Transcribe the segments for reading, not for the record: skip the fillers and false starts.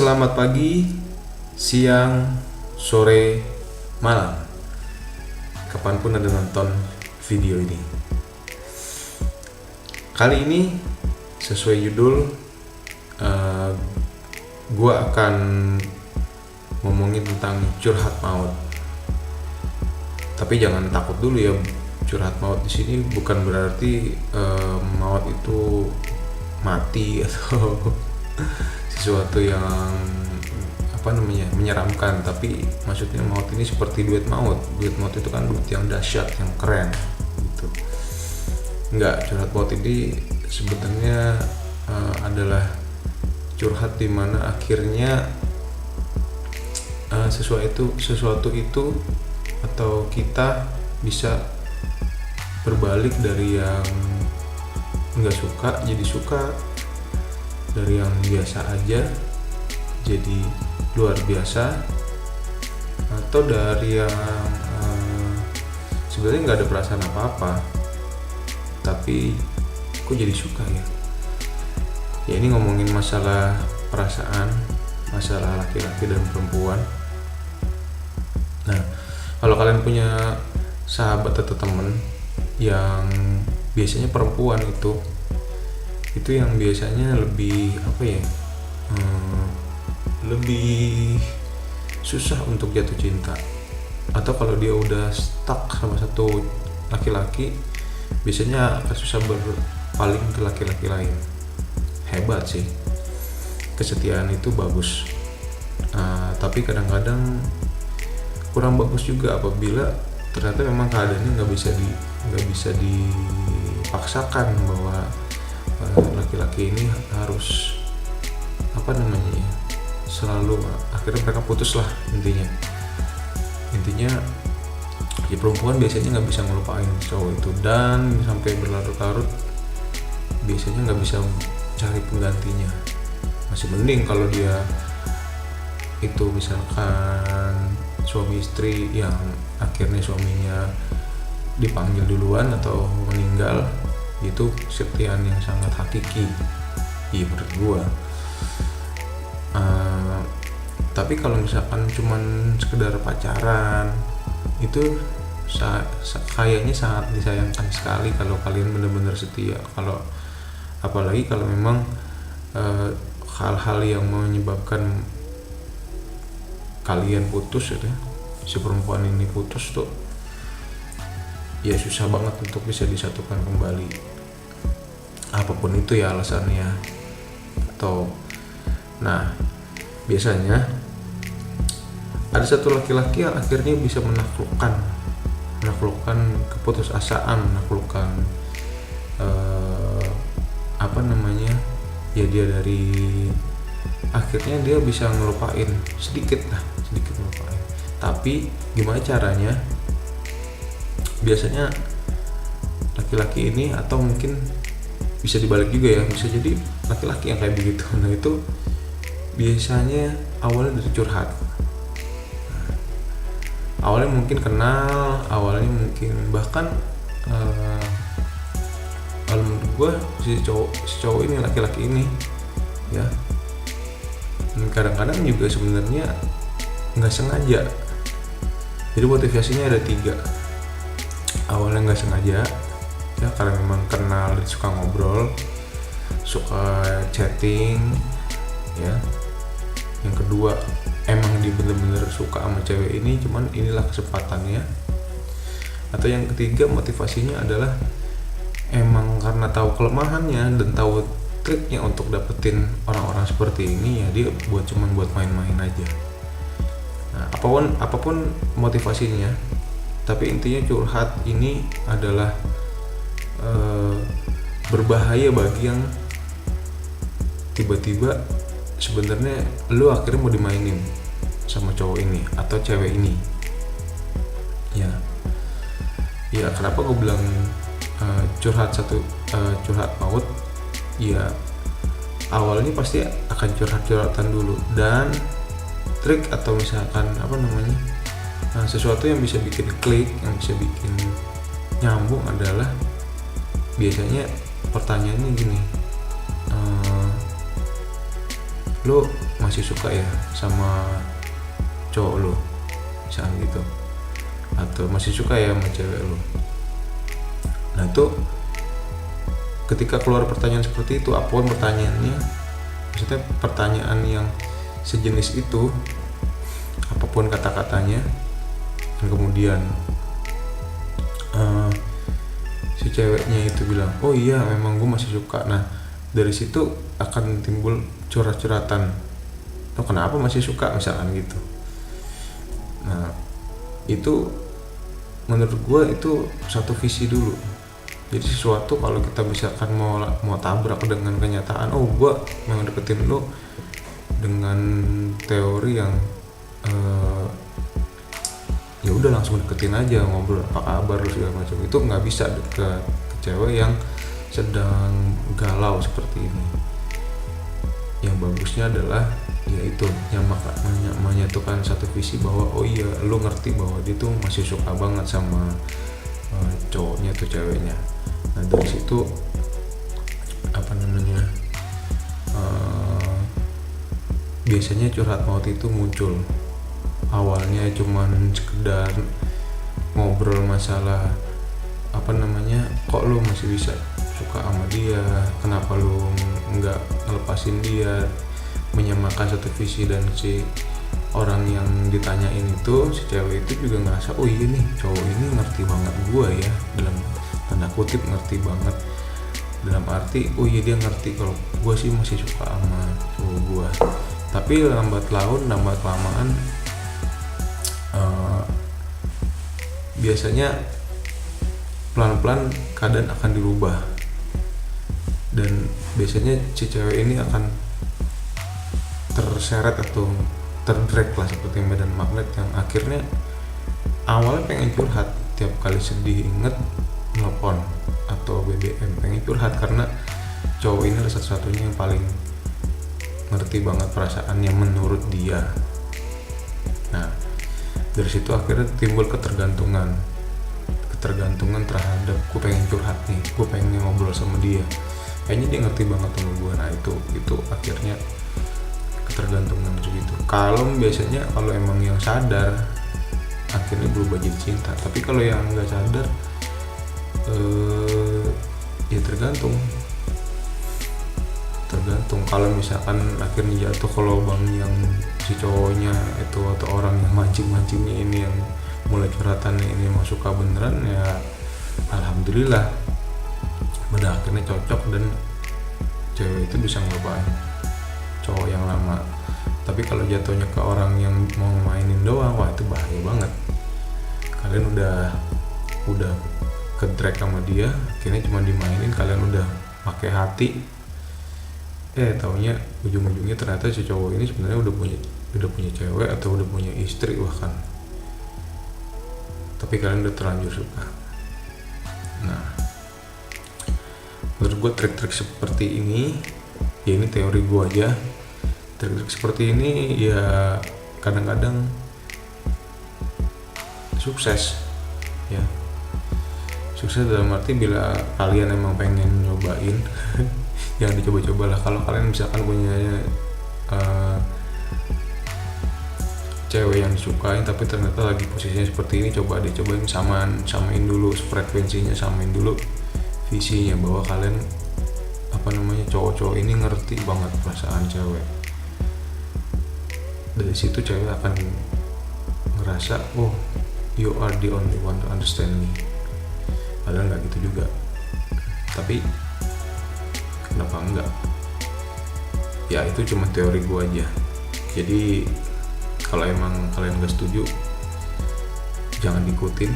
Selamat pagi, siang, sore, malam. Kapanpun Anda nonton video ini. Kali ini sesuai judul, gue akan ngomongin tentang curhat maut. Tapi jangan takut dulu ya, curhat maut di sini bukan berarti maut itu mati atau sesuatu yang menyeramkan, tapi maksudnya maut ini seperti duet maut itu kan duet yang dahsyat, yang keren gitu. Enggak, curhat maut ini sebenarnya adalah curhat dimana akhirnya sesuatu itu atau kita bisa berbalik dari yang nggak suka jadi suka, dari yang biasa aja jadi luar biasa, atau dari yang sebenarnya nggak ada perasaan apa-apa tapi kok jadi suka ya. Ini ngomongin masalah perasaan, masalah laki-laki dan perempuan. Nah, kalau kalian punya sahabat atau temen yang biasanya perempuan itu yang biasanya lebih lebih susah untuk jatuh cinta, atau kalau dia udah stuck sama satu laki-laki biasanya akan susah berpaling ke laki-laki lain. Hebat sih, kesetiaan itu bagus, tapi kadang-kadang kurang bagus juga apabila ternyata memang keadaannya nggak bisa dipaksakan bahwa laki-laki ini harus selalu, akhirnya mereka putus lah. Intinya ya, perempuan biasanya nggak bisa ngelupain cowok itu, dan sampai berlarut-larut biasanya nggak bisa cari penggantinya. Masih mending kalau dia itu misalkan suami istri yang akhirnya suaminya dipanggil duluan atau meninggal, itu kesetiaan yang sangat hakiki menurut gua. Tapi kalau misalkan cuman sekedar pacaran, itu kayaknya sangat disayangkan sekali kalau kalian benar-benar setia. Apalagi kalau memang hal-hal yang menyebabkan kalian putus si perempuan ini putus tuh ya susah banget untuk bisa disatukan kembali, apapun itu ya alasannya. Nah, biasanya ada satu laki-laki yang akhirnya bisa menaklukkan keputusasaan, menaklukkan dia dari akhirnya dia bisa ngelupain sedikit ngelupain. Tapi gimana caranya? Biasanya laki-laki ini, atau mungkin bisa dibalik juga ya, bisa jadi laki-laki yang kayak begitu. Nah, itu biasanya awalnya dari curhat. Awalnya mungkin kenal, awalnya mungkin bahkan kalau menurut gue si cowok ini, laki-laki ini ya, kadang-kadang juga sebenarnya nggak sengaja. Jadi motivasinya ada 3. Awalnya nggak sengaja ya, karena memang kenal, suka ngobrol, suka chatting ya. Yang kedua, emang dia bener-bener suka sama cewek ini, cuman inilah kesempatannya. Atau yang ketiga, motivasinya adalah emang karena tahu kelemahannya dan tahu triknya untuk dapetin orang-orang seperti ini ya, dia buat main-main aja. Nah, apapun motivasinya, tapi intinya curhat ini adalah berbahaya bagi yang tiba-tiba sebenarnya lu akhirnya mau dimainin sama cowok ini atau cewek ini. Ya kenapa gue bilang curhat maut? Ya awalnya pasti akan curhatan dulu, dan trik atau misalkan sesuatu yang bisa bikin klik, yang bisa bikin nyambung adalah biasanya pertanyaannya gini, lo masih suka ya sama cowok lo misalkan gitu, atau masih suka ya sama cewek lo. Nah itu ketika keluar pertanyaan seperti itu, apapun pertanyaannya, maksudnya pertanyaan yang sejenis itu, apapun kata-katanya, dan kemudian si ceweknya itu bilang, oh iya memang gue masih suka. Nah dari situ akan timbul curhat-curhatan, lo kenapa masih suka misalkan gitu. Nah itu menurut gue itu satu visi dulu. Jadi sesuatu kalau kita misalkan mau tabrak dengan kenyataan, oh gue memang deketin lo dengan teori yang ya udah langsung deketin aja, ngobrol apa kabar lo segala macam, itu nggak bisa ke cewek yang sedang galau seperti ini. Yang bagusnya adalah yaitu yang menyatukan satu visi bahwa oh iya lo ngerti bahwa dia tuh masih suka banget sama cowoknya atau ceweknya. Nah dari situ biasanya curhat maut itu muncul. Awalnya cuman sekedar ngobrol masalah kok lu masih bisa suka sama dia, kenapa lu nggak ngelepasin dia, menyamakan satu visi. Dan si orang yang ditanyain itu, si cewek itu juga ngerasa oh iya nih cowok ini ngerti banget gua ya, dalam tanda kutip ngerti banget, dalam arti oh iya dia ngerti kalau gua sih masih suka sama cowok gua. Tapi lambat kelamaan biasanya pelan-pelan keadaan akan dirubah, dan biasanya si cewek ini akan terseret atau terdrag lah seperti medan magnet, yang akhirnya awalnya pengen curhat tiap kali sedih inget telepon atau BBM, pengen curhat karena cowok ini adalah satu-satunya yang paling ngerti banget perasaannya menurut dia. Nah dari situ akhirnya timbul ketergantungan terhadap gue pengen curhat nih, gue pengen ngobrol sama dia, kayaknya dia ngerti banget sama gue. Nah itu akhirnya ketergantungan segitu. Biasanya kalau emang yang sadar akhirnya berubah jadi cinta, tapi kalau yang nggak sadar ya tergantung. Kalau misalkan akhirnya jatuh ke lubang yang si cowoknya itu atau orang yang mancingnya ini, yang mulai curhatannya ini mau suka beneran, ya alhamdulillah pada akhirnya cocok dan cewek itu bisa ngelupain cowok yang lama. Tapi kalau jatuhnya ke orang yang mau mainin doang, wah itu bahaya banget. Kalian udah ke-drag sama dia, akhirnya cuma dimainin, kalian udah pakai hati, taunya ujung-ujungnya ternyata si cowok ini sebenarnya udah punya cewek atau udah punya istri bahkan, tapi kalian udah terlanjur suka. Nah menurut gue trik-trik seperti ini, ya ini teori gue aja, trik-trik seperti ini ya kadang-kadang sukses ya. Sukses dalam arti bila kalian emang pengen nyobain jangan dicoba-coba lah. Kalau kalian misalkan punya cewek yang disukain tapi ternyata lagi posisinya seperti ini, cobain samain dulu frekuensinya, samain dulu visinya, bahwa kalian cowok-cowok ini ngerti banget perasaan cewek. Dari situ cewek akan ngerasa oh you are the only one to understand me, padahal nggak gitu juga. Tapi kenapa enggak? Ya itu cuma teori gue aja. Jadi kalau emang kalian gak setuju, jangan diikutin,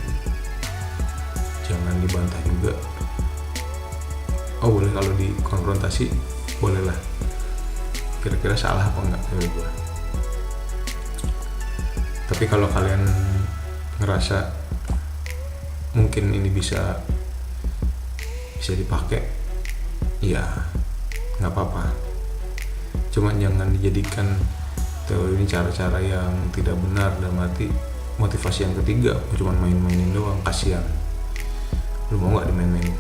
jangan dibantah juga. Oh boleh kalau dikonfrontasi, boleh lah. Kira-kira salah apa enggak teori gue. Tapi kalau kalian ngerasa mungkin ini bisa dipakai, ya nggak apa-apa. Cuman jangan dijadikan teori ini cara-cara yang tidak benar, dan mati motivasi yang ketiga cuma main-mainin doang, kasihan. Lu mau nggak dimain-mainin?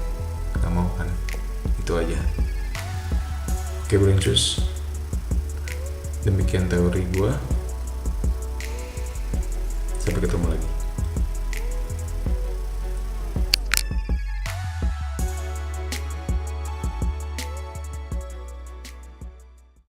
Nggak mau kan? Itu aja. Oke, Brincus, Demikian teori gue. Sampai ketemu lagi.